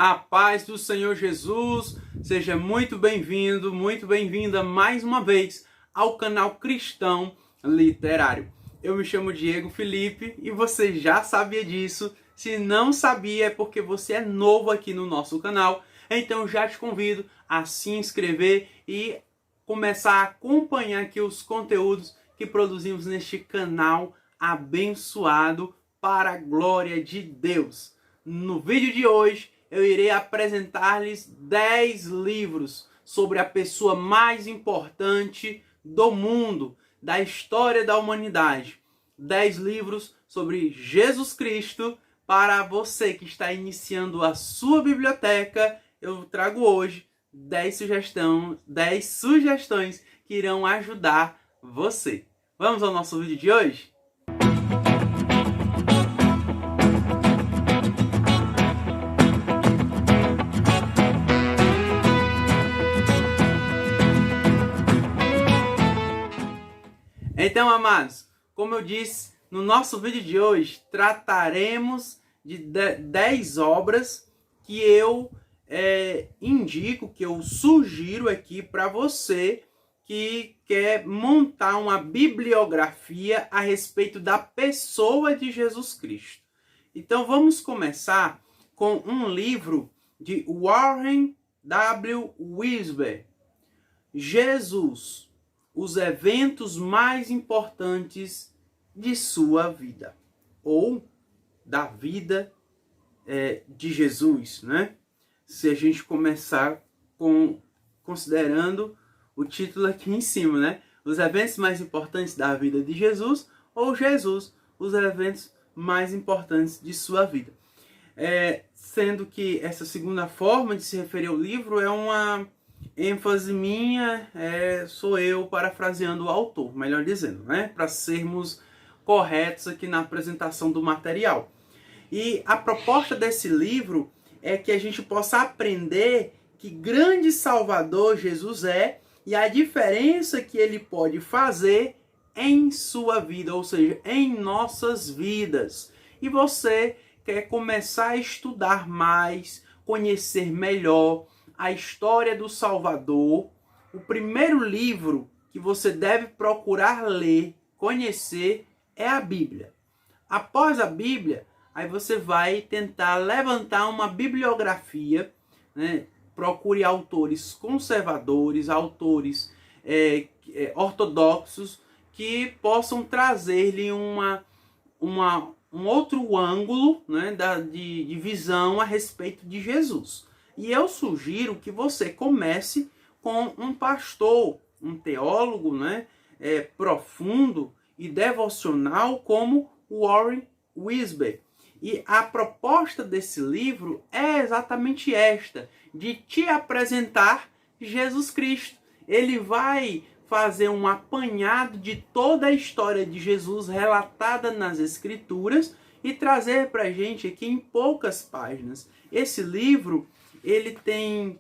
A paz do Senhor Jesus, seja muito bem-vindo, muito bem-vinda mais uma vez ao canal Cristão Literário. Eu me chamo Diego Felipe e você já sabia disso. Se não sabia é porque você é novo aqui no nosso canal, então já te convido a se inscrever e começar a acompanhar aqui os conteúdos que produzimos neste canal abençoado para a glória de Deus. No vídeo de hoje eu irei apresentar-lhes 10 livros sobre a pessoa mais importante do mundo, da história da humanidade. 10 livros sobre Jesus Cristo. Para você que está iniciando a sua biblioteca, eu trago hoje 10 sugestões que irão ajudar você. Vamos ao nosso vídeo de hoje? Então, amados, como eu disse, no nosso vídeo de hoje trataremos de 10 obras que eu indico, que eu sugiro aqui para você que quer montar uma bibliografia a respeito da pessoa de Jesus Cristo. Então vamos começar com um livro de Warren W. Wiersbe, Jesus, os eventos mais importantes de sua vida, ou da vida de Jesus, né? Se a gente começar considerando o título aqui em cima, né? Os eventos mais importantes da vida de Jesus, ou Jesus, os eventos mais importantes de sua vida. Sendo que essa segunda forma de se referir ao livro é uma ênfase minha, sou eu parafraseando o autor, melhor dizendo, né? Para sermos corretos aqui na apresentação do material. E a proposta desse livro é que a gente possa aprender que grande Salvador Jesus é e a diferença que ele pode fazer em sua vida, ou seja, em nossas vidas. E você quer começar a estudar mais, conhecer melhor a história do Salvador, o primeiro livro que você deve procurar ler, conhecer, é a Bíblia. Após a Bíblia, aí você vai tentar levantar uma bibliografia, né? Procure autores conservadores, autores ortodoxos, que possam trazer-lhe um outro ângulo, né? de visão a respeito de Jesus. E eu sugiro que você comece com um pastor, um teólogo, né? Profundo e devocional como Warren Wiersbe. E a proposta desse livro é exatamente esta, de te apresentar Jesus Cristo. Ele vai fazer um apanhado de toda a história de Jesus relatada nas Escrituras e trazer para a gente aqui em poucas páginas. Esse livro ele tem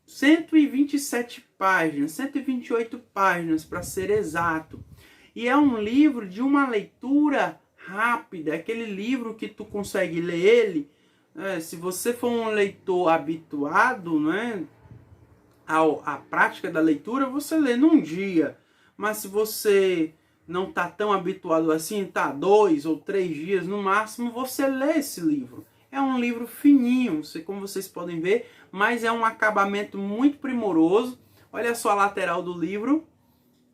127 páginas, 128 páginas para ser exato. E é um livro de uma leitura rápida, aquele livro que tu consegue ler ele, se você for um leitor habituado, né, à prática da leitura, você lê num dia. Mas se você não está tão habituado assim, tá 2 ou 3 dias no máximo, você lê esse livro. É um livro fininho, como vocês podem ver, mas é um acabamento muito primoroso. Olha só a lateral do livro,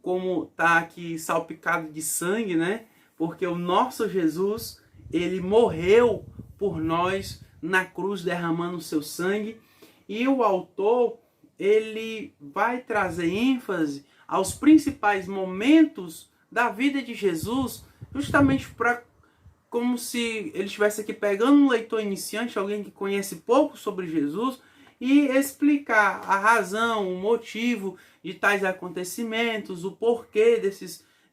como tá aqui salpicado de sangue, né? Porque o nosso Jesus, ele morreu por nós na cruz, derramando o seu sangue. E o autor, ele vai trazer ênfase aos principais momentos da vida de Jesus, justamente para como se ele estivesse aqui pegando um leitor iniciante, alguém que conhece pouco sobre Jesus, e explicar a razão, o motivo de tais acontecimentos, o porquê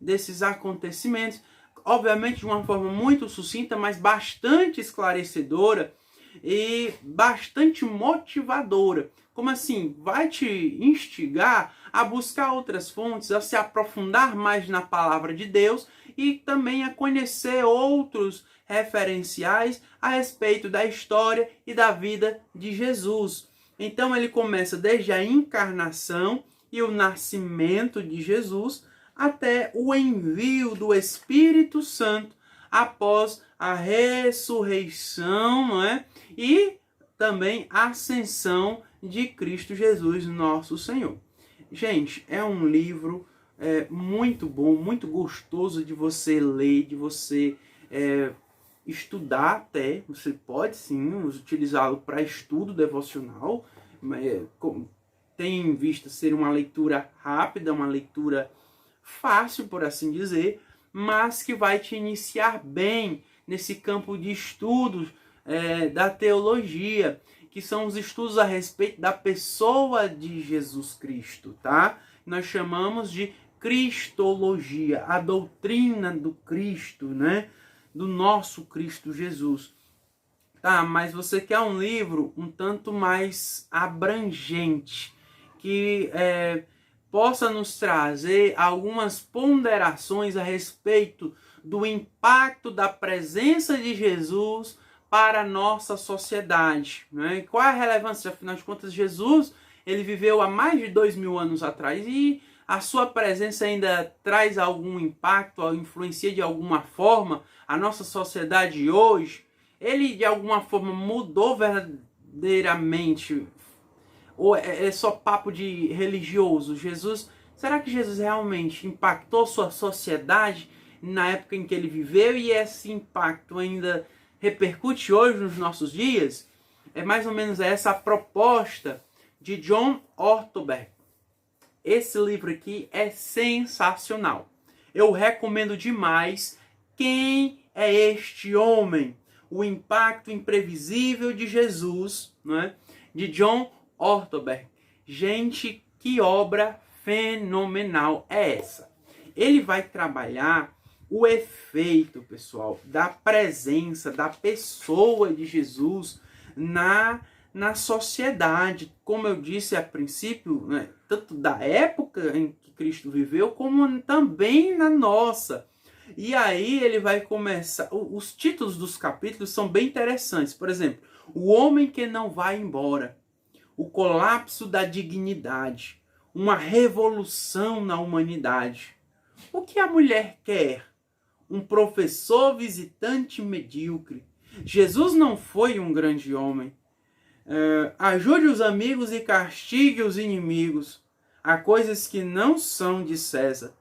desses acontecimentos, obviamente de uma forma muito sucinta, mas bastante esclarecedora e bastante motivadora. Como assim? Vai te instigar a buscar outras fontes, a se aprofundar mais na palavra de Deus e também a conhecer outros referenciais a respeito da história e da vida de Jesus. Então ele começa desde a encarnação e o nascimento de Jesus até o envio do Espírito Santo após a ressurreição, não é? E também a ascensão de Cristo Jesus, nosso Senhor. Gente, é um livro muito bom, muito gostoso de você ler, de você estudar até. Você pode sim utilizá-lo para estudo devocional, tem em vista ser uma leitura rápida, uma leitura fácil, por assim dizer, mas que vai te iniciar bem nesse campo de estudos da teologia, que são os estudos a respeito da pessoa de Jesus Cristo, tá? Nós chamamos de cristologia, a doutrina do Cristo, né? Do nosso Cristo Jesus. Tá, mas você quer um livro um tanto mais abrangente, que possa nos trazer algumas ponderações a respeito do impacto da presença de Jesus para a nossa sociedade, né? Qual é a relevância? Afinal de contas, Jesus ele viveu há mais de 2000 anos atrás e a sua presença ainda traz algum impacto, influencia de alguma forma a nossa sociedade hoje. Ele de alguma forma mudou verdadeiramente? Ou é só papo de religioso? Será que Jesus realmente impactou sua sociedade na época em que ele viveu e esse impacto ainda repercute hoje nos nossos dias? É mais ou menos essa a proposta de John Ortberg. Esse livro aqui é sensacional. Eu recomendo demais. Quem é este homem? O impacto imprevisível de Jesus, né? De John Ortberg. Gente, que obra fenomenal é essa? Ele vai trabalhar o efeito, pessoal, da presença, da pessoa de Jesus na sociedade. Como eu disse a princípio, né, tanto da época em que Cristo viveu, como também na nossa. E aí ele vai começar... Os títulos dos capítulos são bem interessantes. Por exemplo, o homem que não vai embora. O colapso da dignidade. Uma revolução na humanidade. O que a mulher quer? Um professor visitante medíocre. Jesus não foi um grande homem. Ajude os amigos e castigue os inimigos. Há coisas que não são de César.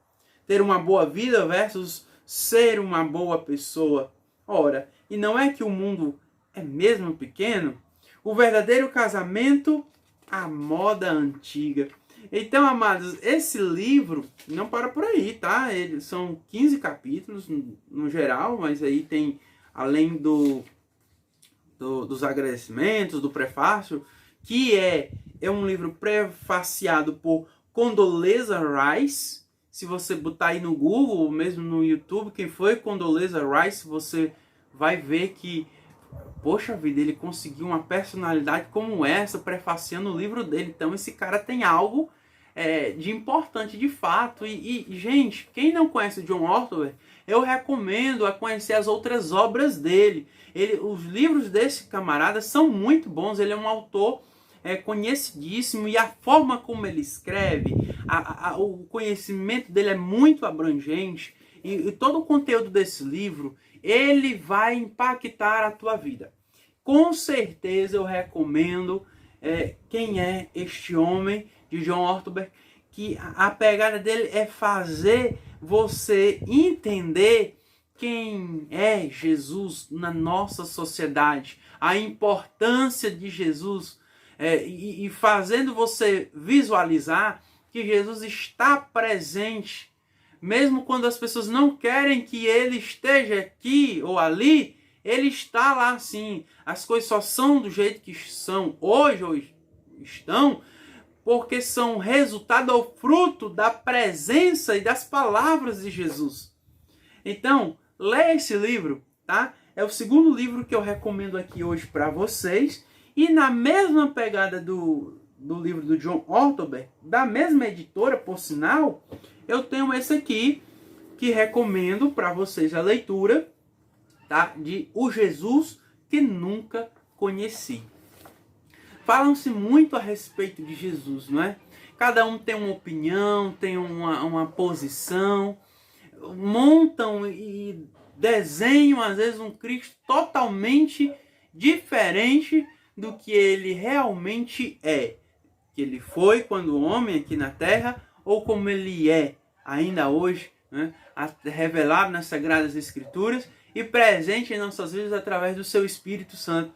Ter uma boa vida versus ser uma boa pessoa. Ora, e não é que o mundo é mesmo pequeno? O verdadeiro casamento, a moda antiga. Então, amados, esse livro não para por aí, tá? São 15 capítulos no geral, mas aí tem, além dos agradecimentos, do prefácio, que é um livro prefaciado por Condoleezza Rice. Se você botar aí no Google, ou mesmo no YouTube, quem foi Condoleezza Rice, você vai ver que, poxa vida, ele conseguiu uma personalidade como essa, prefaciando o livro dele. Então esse cara tem algo de importante de fato. E, gente, quem não conhece John Ortberg, eu recomendo a conhecer as outras obras dele. Os livros desse camarada são muito bons. Ele é um autor conhecidíssimo e a forma como ele escreve, o conhecimento dele é muito abrangente e todo o conteúdo desse livro, ele vai impactar a tua vida. Com certeza eu recomendo Quem é este homem, de John Ortberg, que a pegada dele é fazer você entender quem é Jesus na nossa sociedade, a importância de Jesus, e fazendo você visualizar que Jesus está presente, mesmo quando as pessoas não querem que ele esteja aqui ou ali, ele está lá sim. As coisas só são do jeito que são hoje estão, porque são resultado ou fruto da presença e das palavras de Jesus. Então, leia esse livro, tá? É o segundo livro que eu recomendo aqui hoje para vocês. E na mesma pegada do livro do John Ortberg, da mesma editora, por sinal, eu tenho esse aqui, que recomendo para vocês a leitura, tá? De O Jesus que Nunca Conheci. Falam-se muito a respeito de Jesus, não é? Cada um tem uma opinião, tem uma posição, montam e desenham às vezes um Cristo totalmente diferente do que ele realmente é. Que ele foi quando homem aqui na Terra, ou como ele é ainda hoje, né? Revelado nas Sagradas Escrituras e presente em nossas vidas através do seu Espírito Santo.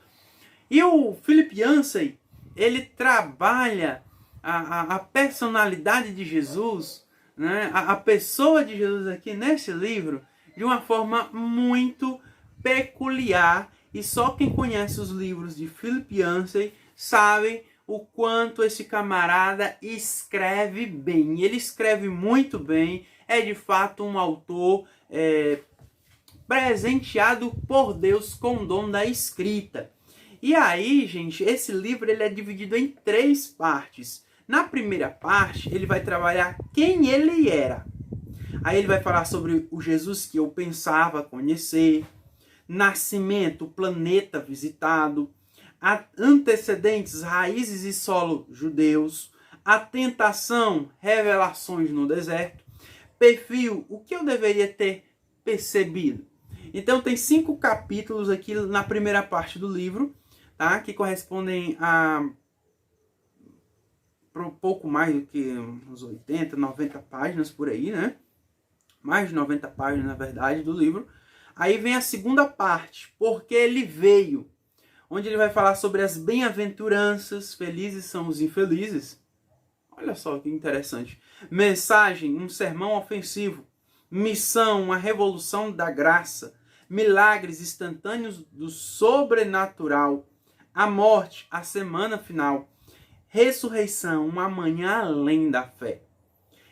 E o Philip Yancey, ele trabalha a personalidade de Jesus, né? A pessoa de Jesus aqui nesse livro, de uma forma muito peculiar. E só quem conhece os livros de Philip Yancey sabe o quanto esse camarada escreve bem. Ele escreve muito bem, é de fato um autor presenteado por Deus com o dom da escrita. E aí, gente, esse livro ele é dividido em 3 partes. Na primeira parte, ele vai trabalhar quem ele era. Aí ele vai falar sobre o Jesus que eu pensava conhecer, nascimento, planeta visitado, antecedentes, raízes e solo judeus, a tentação, revelações no deserto, perfil, o que eu deveria ter percebido. Então tem 5 capítulos aqui na primeira parte do livro, tá? Que correspondem a um pouco mais do que uns 80, 90 páginas por aí, né? Mais de 90 páginas, na verdade, do livro. Aí vem a segunda parte, porque ele veio, onde ele vai falar sobre as bem-aventuranças, felizes são os infelizes. Olha só que interessante. Mensagem, um sermão ofensivo. Missão, uma revolução da graça. Milagres instantâneos do sobrenatural. A morte, a semana final. Ressurreição, uma manhã além da fé.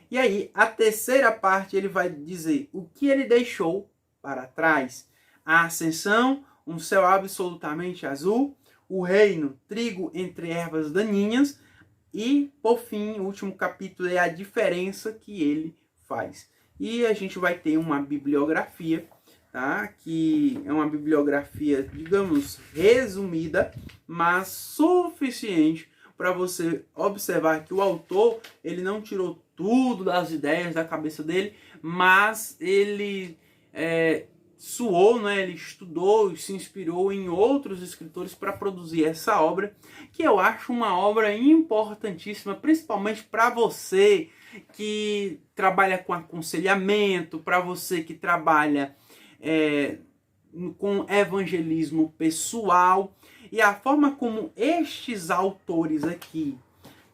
E aí, a terceira parte, ele vai dizer o que ele deixou para trás. A ascensão, um céu absolutamente azul, o reino, trigo entre ervas daninhas, e, por fim, o último capítulo é a diferença que ele faz. E a gente vai ter uma bibliografia, tá? Que é uma bibliografia, digamos, resumida, mas suficiente para você observar que o autor ele não tirou tudo das ideias da cabeça dele, mas ele suou, né? Ele estudou e se inspirou em outros escritores para produzir essa obra, que eu acho uma obra importantíssima, principalmente para você que trabalha com aconselhamento, para você que trabalha com evangelismo pessoal. E a forma como estes autores aqui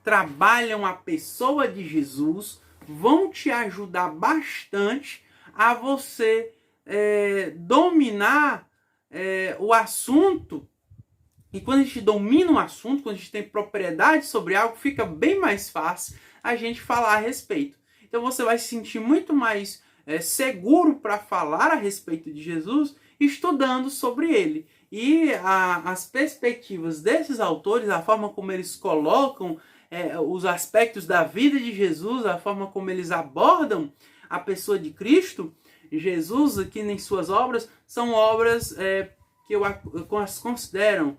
trabalham a pessoa de Jesus vão te ajudar bastante a você dominar o assunto. E quando a gente domina um assunto, quando a gente tem propriedade sobre algo, fica bem mais fácil a gente falar a respeito. Então você vai se sentir muito mais seguro para falar a respeito de Jesus estudando sobre ele. E as perspectivas desses autores, a forma como eles colocam os aspectos da vida de Jesus, a forma como eles abordam a pessoa de Cristo, Jesus aqui em suas obras, são obras que eu as considero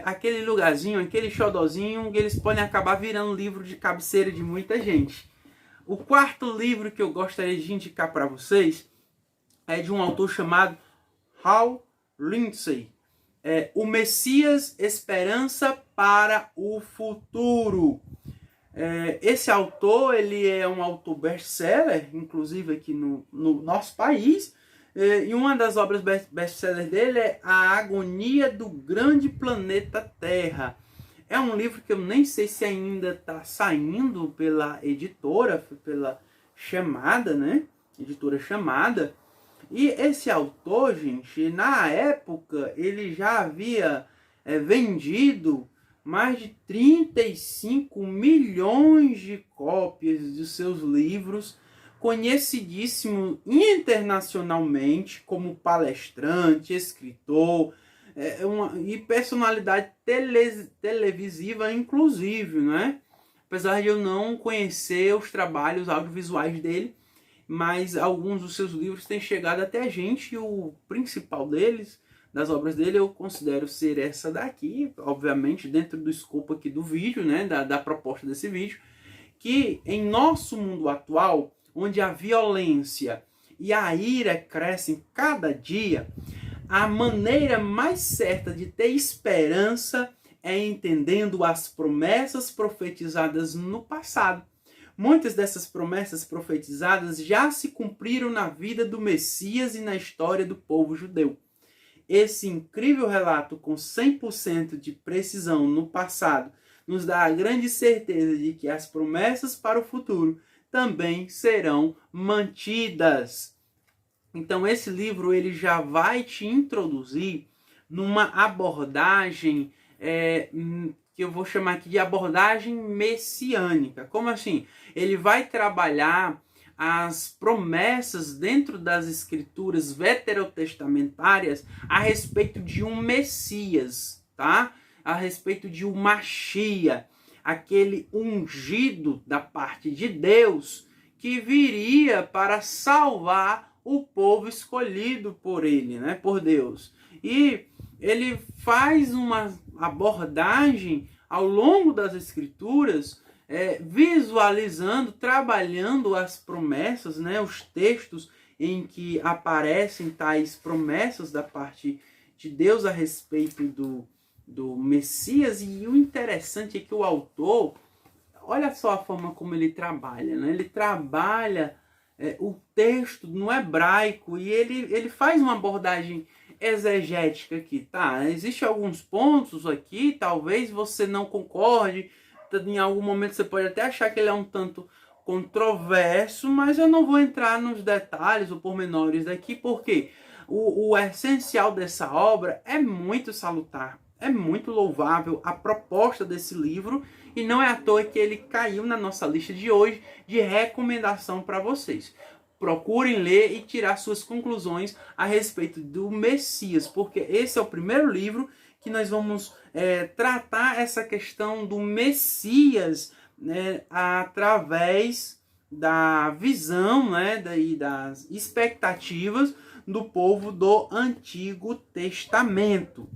aquele lugarzinho, aquele xodozinho, que eles podem acabar virando livro de cabeceira de muita gente. O quarto livro que eu gostaria de indicar para vocês é de um autor chamado Hal Lindsey. O Messias, Esperança para o Futuro. Esse autor, ele é um autor best-seller, inclusive aqui no nosso país, e uma das obras best-seller dele é A Agonia do Grande Planeta Terra. É um livro que eu nem sei se ainda está saindo pela editora, pela Chamada, né? Editora Chamada. E esse autor, gente, na época, ele já havia vendido mais de 35 milhões de cópias de seus livros, conhecidíssimo internacionalmente como palestrante, escritor e personalidade televisiva, inclusive, né? Apesar de eu não conhecer os trabalhos audiovisuais dele, mas alguns dos seus livros têm chegado até a gente, e o principal deles, das obras dele, eu considero ser essa daqui, obviamente dentro do escopo aqui do vídeo, né, da proposta desse vídeo, que em nosso mundo atual, onde a violência e a ira crescem cada dia, a maneira mais certa de ter esperança é entendendo as promessas profetizadas no passado. Muitas dessas promessas profetizadas já se cumpriram na vida do Messias e na história do povo judeu. Esse incrível relato com 100% de precisão no passado nos dá a grande certeza de que as promessas para o futuro também serão mantidas. Então esse livro ele já vai te introduzir numa abordagem que eu vou chamar aqui de abordagem messiânica. Como assim? Ele vai trabalhar as promessas dentro das escrituras veterotestamentárias a respeito de um Messias, tá? A respeito de um Machia, aquele ungido da parte de Deus que viria para salvar o povo escolhido por ele, né? Por Deus. E ele faz uma abordagem ao longo das escrituras, visualizando, trabalhando as promessas, né, os textos em que aparecem tais promessas da parte de Deus a respeito do Messias. E o interessante é que o autor, olha só a forma como ele trabalha, né? Ele trabalha o texto no hebraico e ele faz uma abordagem exegética aqui, tá? Existem alguns pontos aqui, talvez você não concorde, em algum momento você pode até achar que ele é um tanto controverso, mas eu não vou entrar nos detalhes ou pormenores aqui, porque o essencial dessa obra é muito salutar, é muito louvável a proposta desse livro, e não é à toa que ele caiu na nossa lista de hoje de recomendação para vocês. Procurem ler e tirar suas conclusões a respeito do Messias, porque esse é o primeiro livro que nós vamos tratar essa questão do Messias, né, através da visão, né, e das expectativas do povo do Antigo Testamento.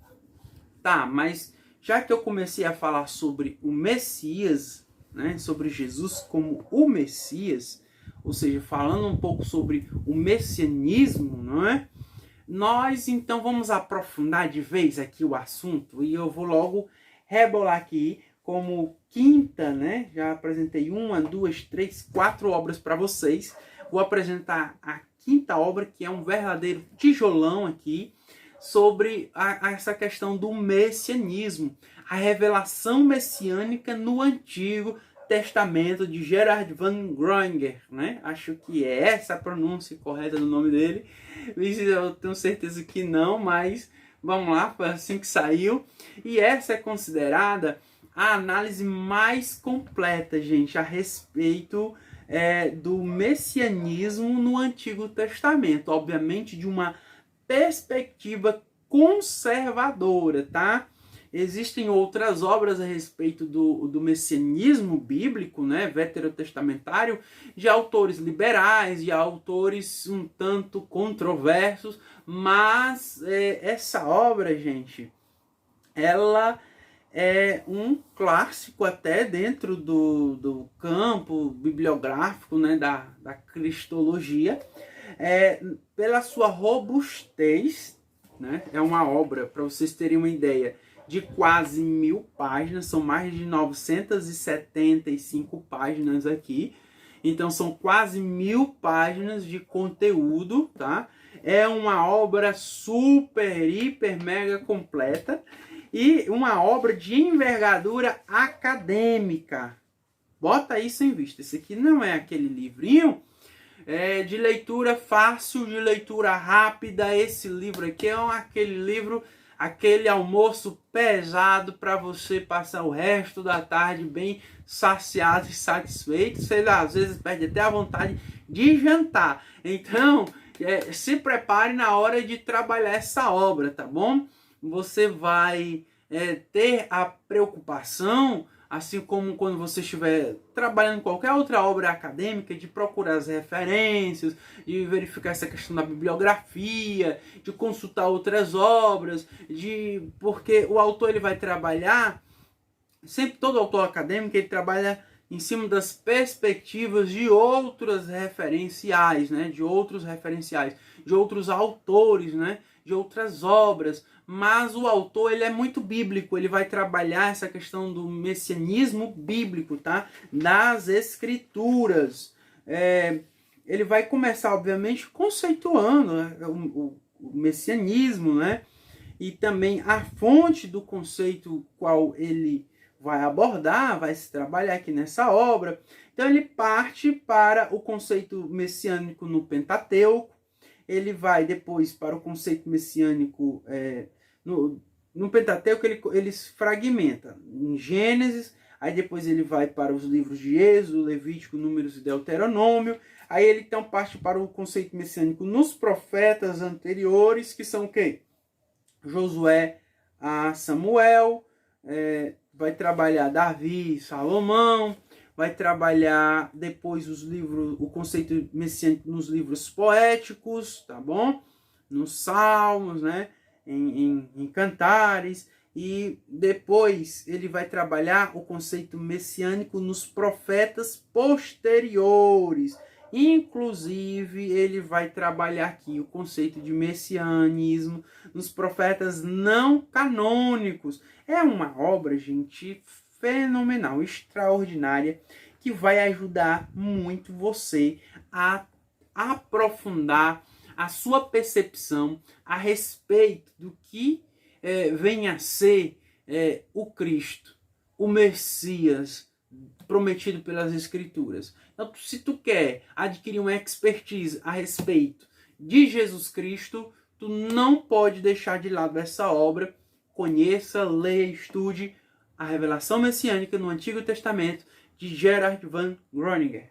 Tá, mas já que eu comecei a falar sobre o Messias, né, sobre Jesus como o Messias, ou seja, falando um pouco sobre o messianismo, não é? Nós então vamos aprofundar de vez aqui o assunto, e eu vou logo rebolar aqui como quinta, né? Já apresentei 1, 2, 3, 4 obras para vocês. Vou apresentar a quinta obra, que é um verdadeiro tijolão aqui, sobre essa questão do messianismo, a revelação messiânica no Antigo Testamento, de Gerhard von Grünger, né? Acho que é essa a pronúncia correta do nome dele. Eu tenho certeza que não, mas vamos lá, foi assim que saiu. E essa é considerada a análise mais completa, gente, a respeito do messianismo no Antigo Testamento. Obviamente de uma perspectiva conservadora, tá? Existem outras obras a respeito do messianismo bíblico, né, veterotestamentário, de autores liberais, de autores um tanto controversos, mas essa obra, gente, ela é um clássico até dentro do campo bibliográfico, né, da cristologia, pela sua robustez, né? É uma obra, para vocês terem uma ideia, de quase 1000 páginas, são mais de 975 páginas aqui, então são quase 1000 páginas de conteúdo, tá? É uma obra super, hiper, mega completa, e uma obra de envergadura acadêmica. Bota isso em vista, esse aqui não é aquele livrinho de leitura fácil, de leitura rápida. Esse livro aqui é aquele livro, aquele almoço pesado para você passar o resto da tarde bem saciado e satisfeito. Sei lá, às vezes perde até a vontade de jantar. Então, se prepare na hora de trabalhar essa obra, tá bom? Você vai ter a preocupação, assim como quando você estiver trabalhando em qualquer outra obra acadêmica, de procurar as referências, de verificar essa questão da bibliografia, de consultar outras obras, porque o autor ele vai trabalhar, sempre todo autor acadêmico ele trabalha em cima das perspectivas de outras referenciais, né? De outros referenciais, de outros autores, né? De outras obras. Mas o autor ele é muito bíblico, ele vai trabalhar essa questão do messianismo bíblico, tá? Das escrituras. Ele vai começar, obviamente, conceituando, né? o messianismo, né? E também a fonte do conceito qual ele vai abordar, vai se trabalhar aqui nessa obra. Então ele parte para o conceito messiânico no Pentateuco, ele vai depois para o conceito messiânico no Pentateuco, ele se fragmenta em Gênesis, aí depois ele vai para os livros de Êxodo, Levítico, Números e Deuteronômio, aí ele então parte para o conceito messiânico nos profetas anteriores, que são o quê? Josué a Samuel, vai trabalhar Davi, Salomão, vai trabalhar depois o conceito messiânico nos livros poéticos, tá bom? Nos Salmos, né? Em Cantares, e depois ele vai trabalhar o conceito messiânico nos profetas posteriores. Inclusive, ele vai trabalhar aqui o conceito de messianismo nos profetas não canônicos. É uma obra, gente, fenomenal, extraordinária, que vai ajudar muito você a aprofundar a sua percepção a respeito do que vem a ser o Cristo, o Messias prometido pelas Escrituras. Então, se tu quer adquirir uma expertise a respeito de Jesus Cristo, tu não pode deixar de lado essa obra. Conheça, leia, estude a revelação messiânica no Antigo Testamento de Gerhard von Gröninger.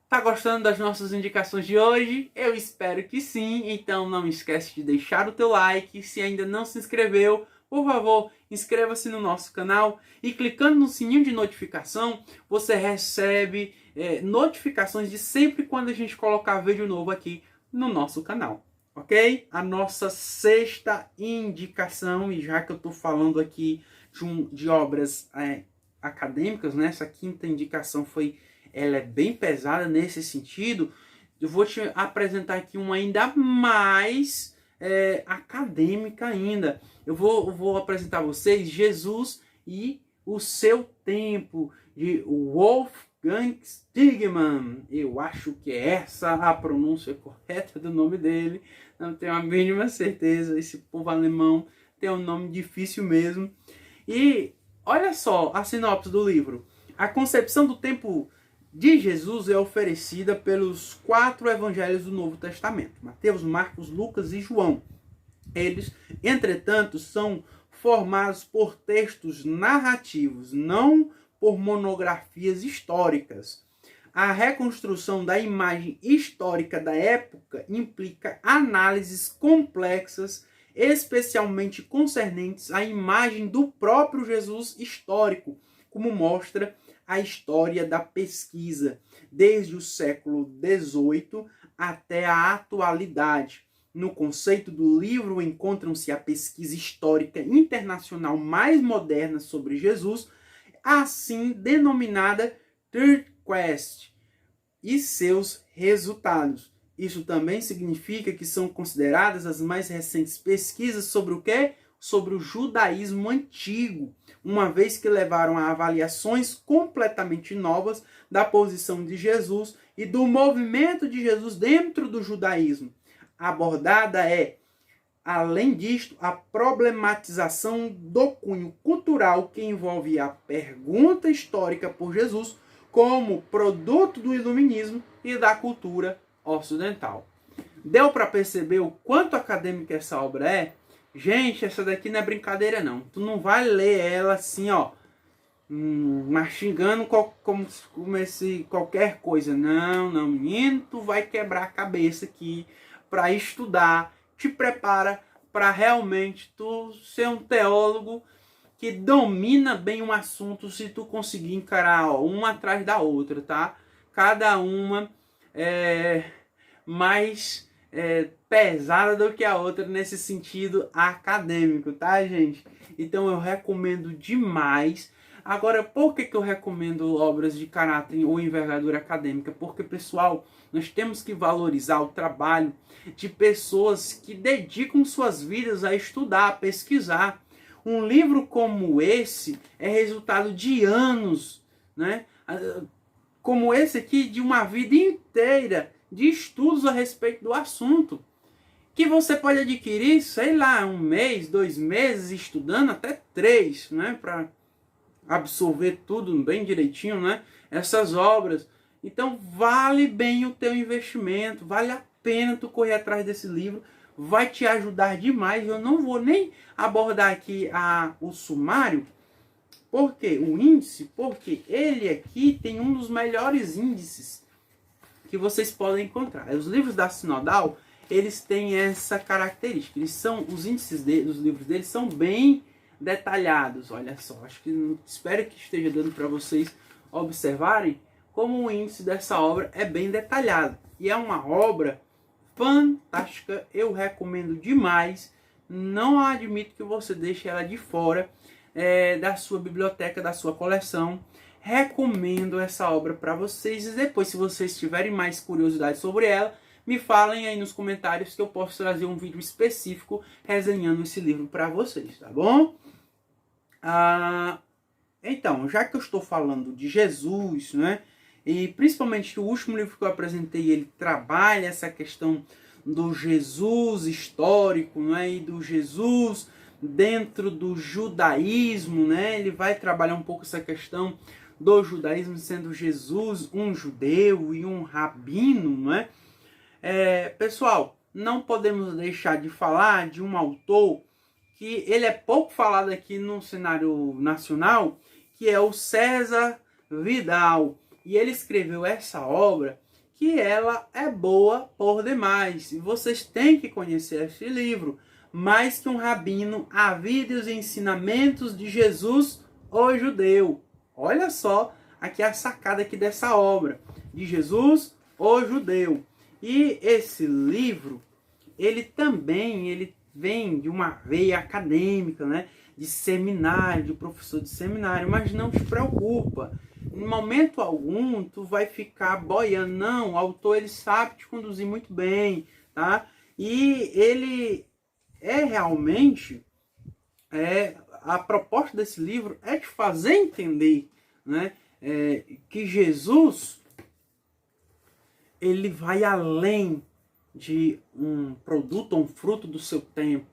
Tá gostando das nossas indicações de hoje? Eu espero que sim, então não esquece de deixar o teu like. Se ainda não se inscreveu, por favor, inscreva-se no nosso canal e clicando no sininho de notificação, você recebe notificações de sempre quando a gente colocar vídeo novo aqui no nosso canal, ok? A nossa sexta indicação, e já que eu estou falando aqui de obras acadêmicas, né? Essa quinta indicação ela é bem pesada nesse sentido. Eu vou te apresentar aqui uma ainda mais acadêmica ainda. Eu vou apresentar a vocês Jesus e o Seu Tempo, de Wolfgang Stigmann. Eu acho que é essa a pronúncia correta do nome dele. Não tenho a mínima certeza. Esse povo alemão tem um nome difícil mesmo. E olha só a sinopse do livro. A concepção do tempo de Jesus é oferecida pelos 4 evangelhos do Novo Testamento: Mateus, Marcos, Lucas e João. Eles, entretanto, são formados por textos narrativos, não por monografias históricas. A reconstrução da imagem histórica da época implica análises complexas, especialmente concernentes à imagem do próprio Jesus histórico, como mostra a história da pesquisa, desde o século XVIII até a atualidade. No conceito do livro encontram-se a pesquisa histórica internacional mais moderna sobre Jesus, assim denominada Third Quest, e seus resultados. Isso também significa que são consideradas as mais recentes pesquisas sobre o quê? Sobre o judaísmo antigo, uma vez que levaram a avaliações completamente novas da posição de Jesus e do movimento de Jesus dentro do judaísmo. Abordada além disto, a problematização do cunho cultural que envolve a pergunta histórica por Jesus como produto do iluminismo e da cultura ocidental. Deu para perceber o quanto acadêmica essa obra é? Gente, essa daqui não é brincadeira não. Tu não vai ler ela assim, ó, mastigando como se qualquer coisa. Não, menino, tu vai quebrar a cabeça aqui para estudar. Te prepara para realmente tu ser um teólogo que domina bem um assunto se tu conseguir encarar, ó, uma atrás da outra, tá? Cada uma mais pesada do que a outra nesse sentido acadêmico, tá, gente? Então eu recomendo demais. Agora, por que eu recomendo obras de caráter ou envergadura acadêmica? Porque, pessoal, nós temos que valorizar o trabalho de pessoas que dedicam suas vidas a estudar, a pesquisar. Um livro como esse é resultado de anos, né? Como esse aqui, de uma vida inteira de estudos a respeito do assunto, que você pode adquirir, sei lá, 1 mês, 2 meses estudando, até 3, né, para absorver tudo bem direitinho, né, essas obras. Então vale bem o teu investimento, vale a pena tu correr atrás desse livro, vai te ajudar demais. Eu não vou nem abordar aqui o sumário, porque o índice, porque ele aqui tem um dos melhores índices que vocês podem encontrar. Os livros da Sinodal, eles têm essa característica. Os índices dos livros deles são bem detalhados. Olha só, espero que esteja dando para vocês observarem como o índice dessa obra é bem detalhado. E é uma obra fantástica, eu recomendo demais. Não admito que você deixe ela de fora da sua biblioteca, da sua coleção. Recomendo essa obra para vocês, e depois, se vocês tiverem mais curiosidade sobre ela, me falem aí nos comentários que eu posso trazer um vídeo específico resenhando esse livro para vocês, tá bom? Então, já que eu estou falando de Jesus, né, e principalmente o último livro que eu apresentei, ele trabalha essa questão do Jesus histórico, né, e do Jesus dentro do judaísmo, né, ele vai trabalhar um pouco essa questão do judaísmo, sendo Jesus um judeu e um rabino, né? Pessoal, não podemos deixar de falar de um autor que ele é pouco falado aqui no cenário nacional, que é o César Vidal. E ele escreveu essa obra que ela é boa por demais. E vocês têm que conhecer este livro. Mais que um rabino, a vida e os ensinamentos de Jesus, o judeu. Olha só aqui a sacada aqui dessa obra, de Jesus, o judeu. E esse livro, ele vem de uma veia acadêmica, né? De seminário, de professor de seminário, mas não te preocupa. Em momento algum, tu vai ficar boiando. Não, o autor, ele sabe te conduzir muito bem, tá? E ele realmente... a proposta desse livro é te fazer entender, né, que Jesus, ele vai além de um produto ou um fruto do seu tempo,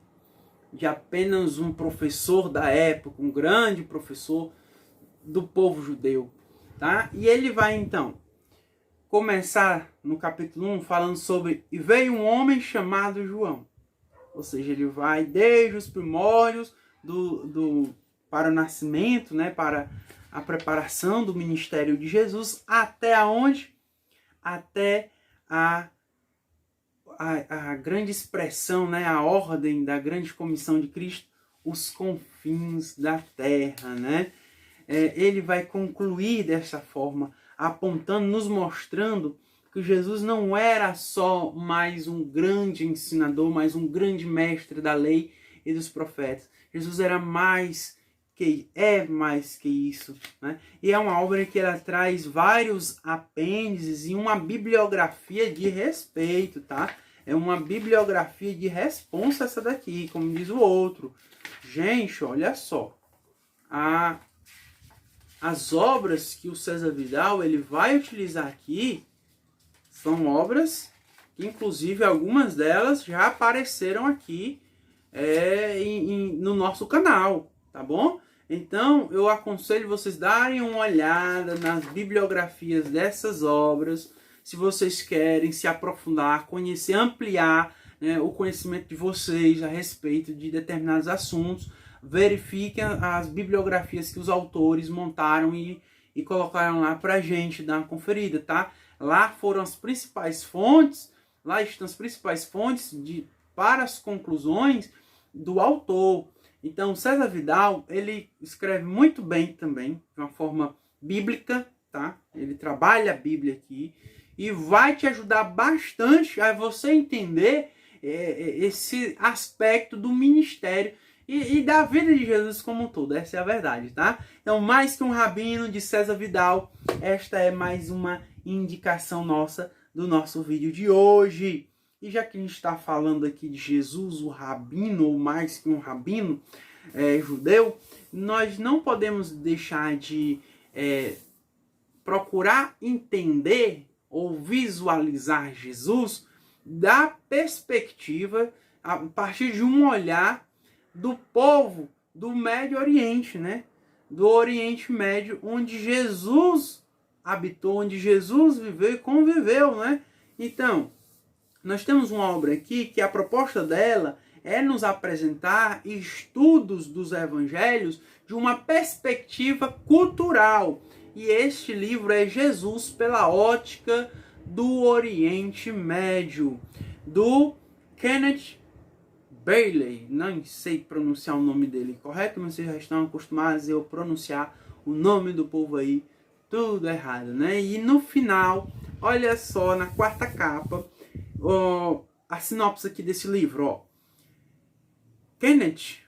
de apenas um professor da época, um grande professor do povo judeu, tá? E ele vai então começar no capítulo 1 falando sobre: e veio um homem chamado João. Ou seja, ele vai desde os primórdios para o nascimento, né, para a preparação do ministério de Jesus, até aonde? Até a grande expressão, né, a ordem da grande comissão de Cristo, os confins da terra, né? Ele vai concluir dessa forma, apontando, nos mostrando que Jesus não era só mais um grande ensinador, mais um grande mestre da lei e dos profetas. Jesus era mais que isso, né? E é uma obra que ela traz vários apêndices e uma bibliografia de respeito, tá? É uma bibliografia de responsa essa daqui, como diz o outro. Gente, olha só. As obras que o César Vidal ele vai utilizar aqui são obras que, inclusive, algumas delas já apareceram aqui no nosso canal, tá bom? Então, eu aconselho vocês darem uma olhada nas bibliografias dessas obras, se vocês querem se aprofundar, conhecer, ampliar, né, o conhecimento de vocês a respeito de determinados assuntos. Verifiquem as bibliografias que os autores montaram e colocaram lá pra gente dar uma conferida, tá? Lá foram as principais fontes, lá estão as principais fontes para as conclusões do autor. Então, César Vidal, ele escreve muito bem também, de uma forma bíblica, tá? Ele trabalha a Bíblia aqui e vai te ajudar bastante a você entender esse aspecto do ministério e da vida de Jesus como um todo. Essa é a verdade, tá? Então, Mais que um Rabino, de César Vidal, esta é mais uma indicação nossa do nosso vídeo de hoje. E já que a gente está falando aqui de Jesus, o rabino, ou mais que um rabino judeu, nós não podemos deixar de procurar entender ou visualizar Jesus da perspectiva, a partir de um olhar do povo do Médio Oriente, né? Do Oriente Médio, onde Jesus habitou, onde Jesus viveu e conviveu, né? Então, nós temos uma obra aqui que a proposta dela é nos apresentar estudos dos evangelhos de uma perspectiva cultural. E este livro é Jesus pela ótica do Oriente Médio, do Kenneth Bailey. Não sei pronunciar o nome dele correto, mas vocês já estão acostumados a eu pronunciar o nome do povo aí tudo errado, né? E no final, olha só, na quarta capa, a sinopse aqui desse livro, ó. Kenneth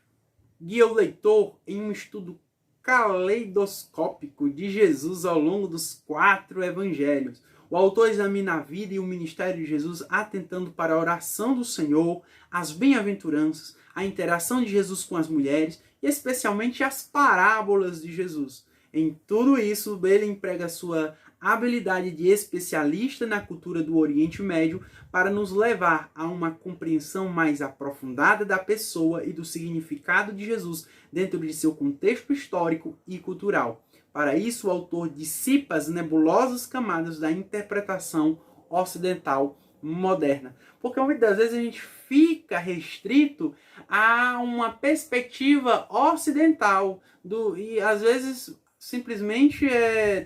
guia o leitor em um estudo caleidoscópico de Jesus ao longo dos 4 evangelhos. O autor examina a vida e o ministério de Jesus atentando para a oração do Senhor, as bem-aventuranças, a interação de Jesus com as mulheres e especialmente as parábolas de Jesus. Em tudo isso, ele emprega sua habilidade de especialista na cultura do Oriente Médio para nos levar a uma compreensão mais aprofundada da pessoa e do significado de Jesus dentro de seu contexto histórico e cultural. Para isso, o autor dissipa as nebulosas camadas da interpretação ocidental moderna. Porque muitas vezes a gente fica restrito a uma perspectiva ocidental e às vezes simplesmente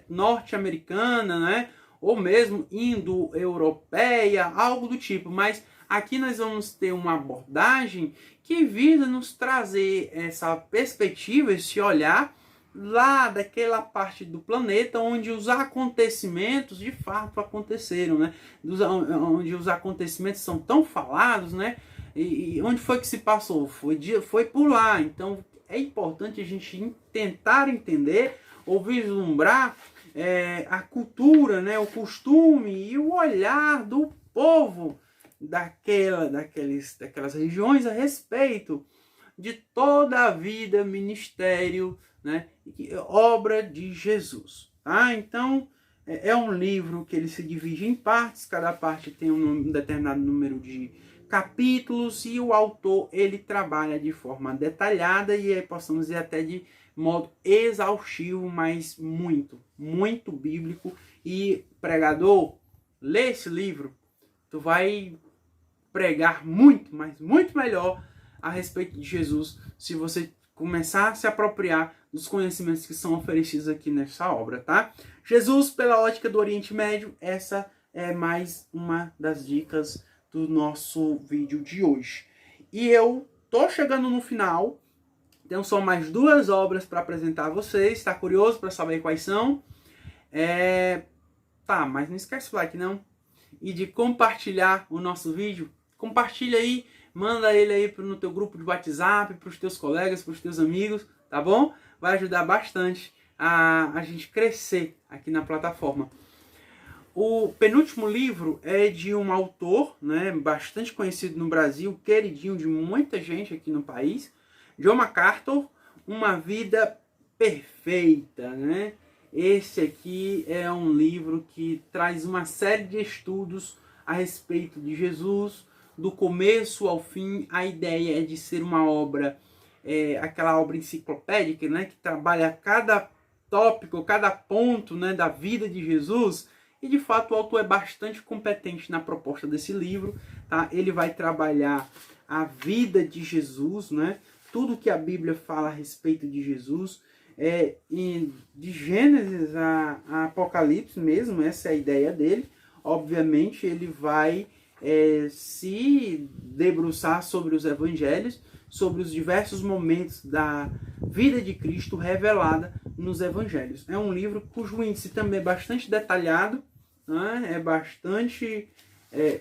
norte-americana, né? Ou mesmo indo-europeia, algo do tipo. Mas aqui nós vamos ter uma abordagem que visa nos trazer essa perspectiva, esse olhar lá daquela parte do planeta onde os acontecimentos de fato aconteceram, né? Onde os acontecimentos são tão falados, né? E onde foi que se passou? Foi por lá. Então é importante a gente tentar entender ou vislumbrar a cultura, né? O costume e o olhar do povo daquelas regiões a respeito de toda a vida, ministério, né? Obra de Jesus. Tá? Então, é um livro que ele se divide em partes, cada parte tem um determinado número de capítulos e o autor ele trabalha de forma detalhada e aí possamos dizer até de modo exaustivo, mas muito bíblico. E pregador, lê esse livro, tu vai pregar muito, mas muito melhor a respeito de Jesus se você começar a se apropriar dos conhecimentos que são oferecidos aqui nessa obra, tá? Jesus pela ótica do Oriente Médio, essa é mais uma das dicas do nosso vídeo de hoje. E eu tô chegando no final, tenho só mais 2 obras para apresentar a vocês, tá curioso para saber quais são? Tá, mas não esquece o like não, e de compartilhar o nosso vídeo, compartilha aí, manda ele aí no teu grupo de WhatsApp, para os teus colegas, para os teus amigos, tá bom? Vai ajudar bastante a gente crescer aqui na plataforma. O penúltimo livro é de um autor, né, bastante conhecido no Brasil, queridinho de muita gente aqui no país, John MacArthur, Uma Vida Perfeita, né? Esse aqui é um livro que traz uma série de estudos a respeito de Jesus, do começo ao fim. A ideia é de ser uma obra, aquela obra enciclopédica, né, que trabalha cada tópico, cada ponto, né, da vida de Jesus. E de fato o autor é bastante competente na proposta desse livro, tá? Ele vai trabalhar a vida de Jesus, né? Tudo que a Bíblia fala a respeito de Jesus, de Gênesis a Apocalipse mesmo, essa é a ideia dele. Obviamente ele vai se debruçar sobre os evangelhos, sobre os diversos momentos da vida de Cristo revelada nos evangelhos. É um livro cujo índice também é bastante detalhado, né? É bastante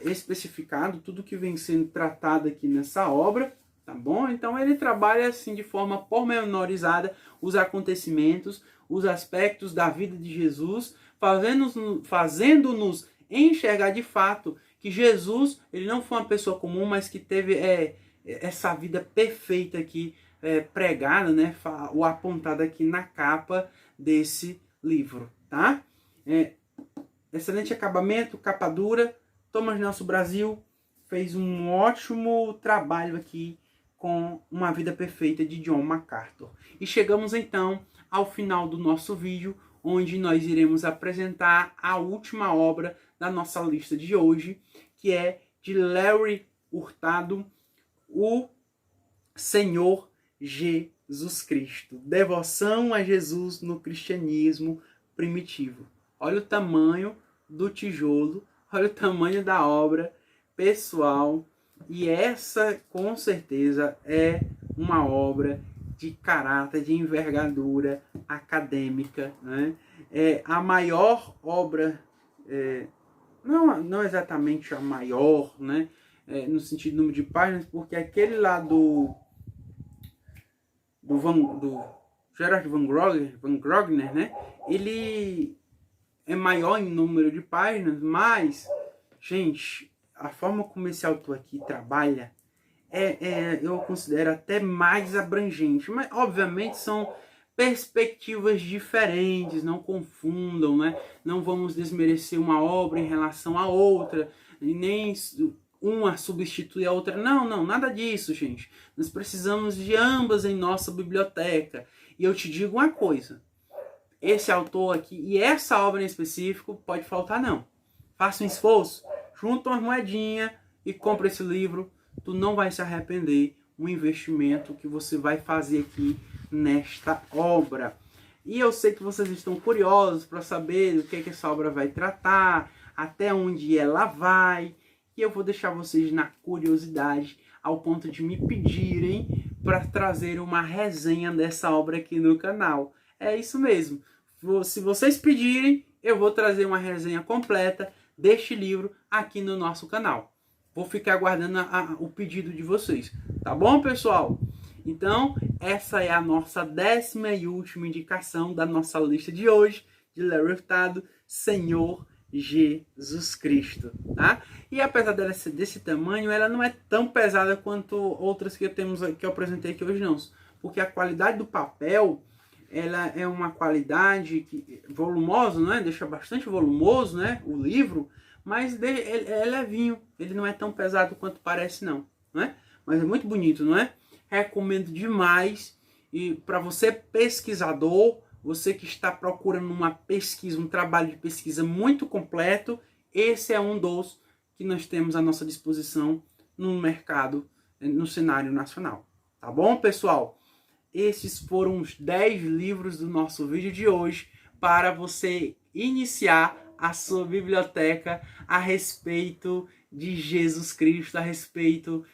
especificado, tudo que vem sendo tratado aqui nessa obra, tá bom? Então ele trabalha assim de forma pormenorizada os acontecimentos, os aspectos da vida de Jesus, fazendo-nos enxergar de fato que Jesus, ele não foi uma pessoa comum, mas que teve essa vida perfeita aqui pregada, né, ou apontada aqui na capa desse livro, tá? Excelente acabamento, capa dura. Thomas Nelson Brasil fez um ótimo trabalho aqui com Uma Vida Perfeita de John MacArthur. E chegamos então ao final do nosso vídeo, onde nós iremos apresentar a última obra da nossa lista de hoje, que é de Larry Hurtado, O Senhor Jesus Cristo. Devoção a Jesus no cristianismo primitivo. Olha o tamanho do tijolo, olha o tamanho da obra, pessoal. E essa, com certeza, é uma obra de caráter, de envergadura acadêmica, né? É a maior obra, não exatamente a maior, né? No sentido de número de páginas, porque aquele lá do Gerard Van Grogner, né? Ele é maior em número de páginas, mas, gente, a forma como esse autor aqui trabalha eu considero até mais abrangente. Mas, obviamente, são perspectivas diferentes, não confundam, né? Não vamos desmerecer uma obra em relação à outra, e nem uma substitui a outra. Não, nada disso, gente. Nós precisamos de ambas em nossa biblioteca. E eu te digo uma coisa, esse autor aqui e essa obra em específico pode faltar não. Faça um esforço, junta uma moedinha e compra esse livro. Tu não vai se arrepender, um investimento que você vai fazer aqui nesta obra. E eu sei que vocês estão curiosos para saber o que essa obra vai tratar, até onde ela vai, e eu vou deixar vocês na curiosidade ao ponto de me pedirem para trazer uma resenha dessa obra aqui no canal. É isso mesmo. Se vocês pedirem, eu vou trazer uma resenha completa deste livro aqui no nosso canal. Vou ficar aguardando o pedido de vocês. Tá bom, pessoal? Então, essa é a nossa 10ª e última indicação da nossa lista de hoje, de Larry Hurtado, Senhor Jesus Cristo, tá? E apesar dela ser desse tamanho, ela não é tão pesada quanto outras que eu apresentei aqui hoje, não. Porque a qualidade do papel, ela é uma qualidade volumosa, né? Deixa bastante volumoso, né? O livro, mas é levinho. Ele não é tão pesado quanto parece, não, né? Mas é muito bonito, não é? Recomendo demais. E para você pesquisador, você que está procurando uma pesquisa, um trabalho de pesquisa muito completo, esse é um dos que nós temos à nossa disposição no mercado, no cenário nacional. Tá bom, pessoal? Esses foram os 10 livros do nosso vídeo de hoje para você iniciar a sua biblioteca a respeito de Jesus Cristo, a respeito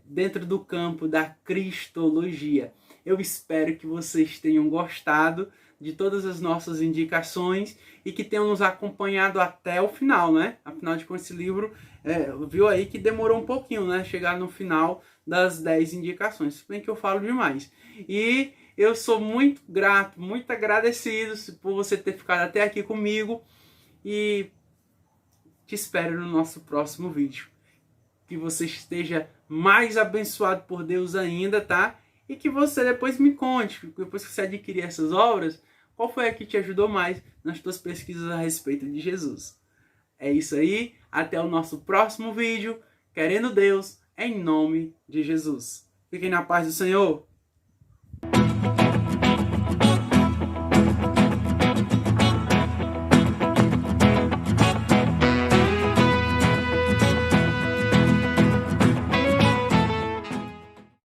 dentro do campo da cristologia. Eu espero que vocês tenham gostado de todas as nossas indicações e que tenham nos acompanhado até o final, né? Afinal de contas, esse livro, viu aí que demorou um pouquinho, né? Chegar no final das 10 indicações, se bem que eu falo demais. E eu sou muito grato, muito agradecido por você ter ficado até aqui comigo e te espero no nosso próximo vídeo. Que você esteja mais abençoado por Deus ainda, tá? E que você depois me conte, depois que você adquirir essas obras, qual foi a que te ajudou mais nas suas pesquisas a respeito de Jesus. É isso aí, até o nosso próximo vídeo, querendo Deus, em nome de Jesus. Fiquem na paz do Senhor.